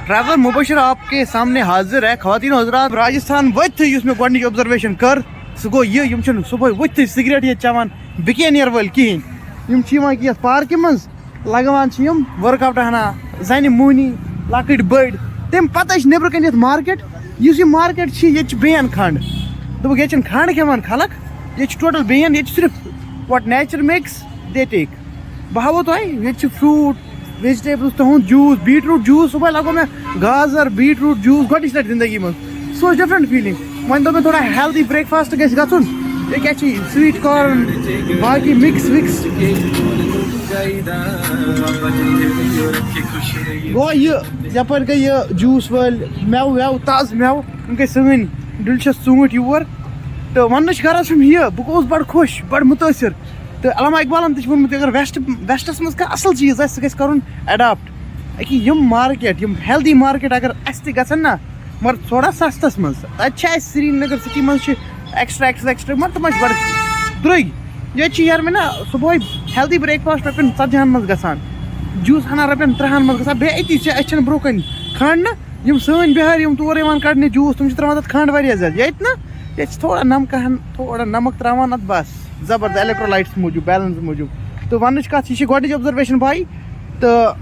Driver مبشر آپ کے سامنے حاضر ہے. خواتین حضرات, راجستھان ورتھ یُس مےٚ گۄڈنِچ آبزرویشن کٔر سُہ گوٚو یہِ, یِم چھِنہٕ صُبحٲے ؤتھٕے سِگریٹ ییٚتہِ چٮ۪وان بِکینیر وٲلۍ کِہیٖنۍ. یِم چھِ یِوان یَتھ پارکہِ منٛز, لگاوان چھِ یِم ؤرٕک آوُٹ ہنا, زَنہِ موہنی لۄکٕٹۍ بٔڑۍ. تَمہِ پَتہٕ چھِ نیٚبرٕ کَنۍ یَتھ مارکیٹ. یُس یہِ مارکیٹ چھِ ییٚتہِ چھِ بین کھنٛڈ. دوٚپُکھ ییٚتہِ چھِنہٕ کھنٛڈ کھٮ۪وان خلق, ییٚتہِ چھِ ٹوٹل بین. ییٚتہِ چھِ صرف وٹ نیچر میکس دے ٹیک. بہٕ ہاوو تۄہہِ ییٚتہِ چھِ فروٗٹ ویجِٹیبلٕز, تُہُنٛد جوٗس, بیٖٹروٗٹ جوٗس. صُبحٲے لگوو مےٚ گازر بیٖٹروٗٹ جوٗس گۄڈنِچ لٹہِ زندگی منٛز. سُہ اوس ڈِفرنٹ فیٖلِنگ. وۄنۍ دوٚپ مےٚ تھوڑا ہیلدی بریک فاسٹ گژھِ گژھُن. یہِ کیٛاہ چھِ سویٖٹ کارن باقٕے مِکس وِکس. گوٚو یہِ یپٲرۍ گٔے یہِ جوٗس وٲلۍ, مٮ۪وٕ وٮ۪وٕ تازٕ مٮ۪وٕ, یِم گٔے سٲنۍ ڈِلشس ژوٗنٛٹھۍ یور. تہٕ وننٕچ غرض چھُم یہِ, بہٕ گوٚوُس بڑٕ خۄش, بڑٕ مُتٲثر. تہٕ علامہ اقبالن تہِ چھُ ووٚنمُت اگر ویسٹس منٛز کانٛہہ اصل چیٖز آسہِ سُہ گژھِ کرُن اٮ۪ڈاپٹ. أکہِ یِم مارکیٹ, یِم ہیلدی مارکیٹ اگر اسہِ تہِ گژھن نا, مگر تھوڑا سستس منٛز. تتہِ چھِ اسہِ سرینگر سٹی منٛز چھِ ایکسٹرا مگر تِم ٲسۍ بڑٕ درٛوٚگۍ. ییٚتہِ چھِ یارٕ مےٚ نا صُبحٲے ہیلدی بریک فاسٹ رۄپین 40 منٛز گژھان, جوٗس ہنا رۄپین 3 منٛز گژھان. بیٚیہِ أتی چھِ اَسہِ چھِنہٕ برونٛہہ کَنۍ کھنٛڈ نا, یِم سٲنۍ بِہٲرۍ یِم تور یِوان کڑنہِ جوٗس تِم چھِ تراوان تَتھ کھنٛڈ واریاہ زیادٕ. ییٚتہِ نا ییٚتہِ چھِ تھوڑا نمکہن تھوڑا نمک تراوان اَتھ بس زبردست الیکٹرولائٹس موٗجوٗب, بیلنس موٗجوٗب. تہٕ وننٕچ کتھ, یہِ چھِ گۄڈنِچ آبزرویشن بھائی. تہٕ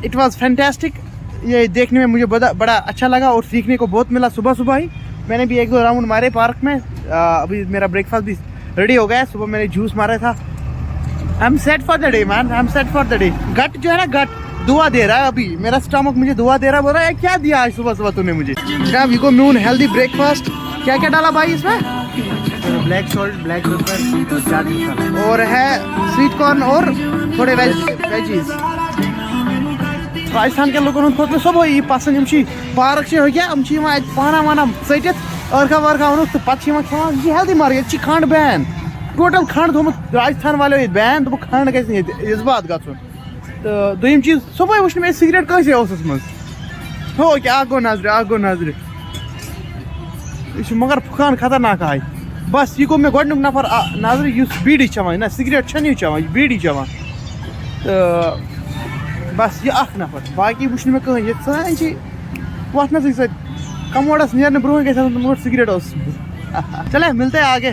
اٹ واز فینٹاسٹک. یہ دیکھنے میں مجھے بڑا اچھا لگا اور سیکھنے کو بہت ملا. صبح صبح ہی میں نے بھی 1-2 راؤنڈ مارے پارک میں. ابھی میرا بریک فاسٹ بھی ریڈی ہو گیا. صبح میں نے جوس مارا تھا. I'm set for the day man, I'm set for the day. گٹ جو ہے نا, گٹ دعا دے رہا ہے ابھی. میرا اسٹامک مجھے دعا دے رہا ہے, بول رہا ہے کیا دیا آج صبح صبح تم نے مجھے. جناب یہ کو میون ہیلدی بریک فاسٹ. کیا کیا ڈالا بھائی اس میں؟ بلیک سالٹ, بلیک پیپر, اور ہے سویٹ کارن اور تھوڑے ویجیز. راجستھان کٮ۪ن لُکن ہُنٛد کھوٚت مےٚ صبحٲے یہِ پسنٛد. یِم چھِ پارک چھِ ہوکیٛاہ, یِم چھِ یِوان اَتہِ پانا وانا ژٔٹِتھ, ٲرکھا وٲرکھا اوٚنُکھ تہٕ پتہٕ چھِ یِوان کھٮ۪وان. یہِ چھِ ہیلدی مارکیٹ. ییٚتہِ چھِ کھنٛڈ بین, ٹوٹل کھنٛڈ تھوٚومُت راجستھان والیو ییٚتہِ بین. دوٚپُکھ کھنٛڈ گژھِ نہٕ ییٚتہِ اِثبات گژھُن. تہٕ دوٚیِم چیٖز, صبحٲے وٕچھ نہٕ مےٚ سِگریٹ کٲنٛسے اوسُس منٛز. ہو کیٛاہ اکھ گوٚو نظرِ, اکھ گوٚو نظرِ. یہِ چھُ مگر پھُکان خطرناک آیہِ. بس یہِ گوٚو مےٚ گۄڈنیُک نفر نظرِ یُس بیٖڑی چٮ۪وان, نہ سِگریٹ چھَنہٕ یہِ چٮ۪وان, یہِ بیٖڑی چٮ۪وان. تہٕ بس یہِ اکھ نفر, باقٕے وٕچھ نہٕ مےٚ کٕہٕنۍ. ییٚتہِ سٲنۍ چھِ وۄتھنَسٕے سۭتۍ کموڈس نیرنہٕ برونٛہٕے گژھِ آسُن تِمن گۄڈٕ سِگریٹ اوس. چلے ملتے ہیں آگے.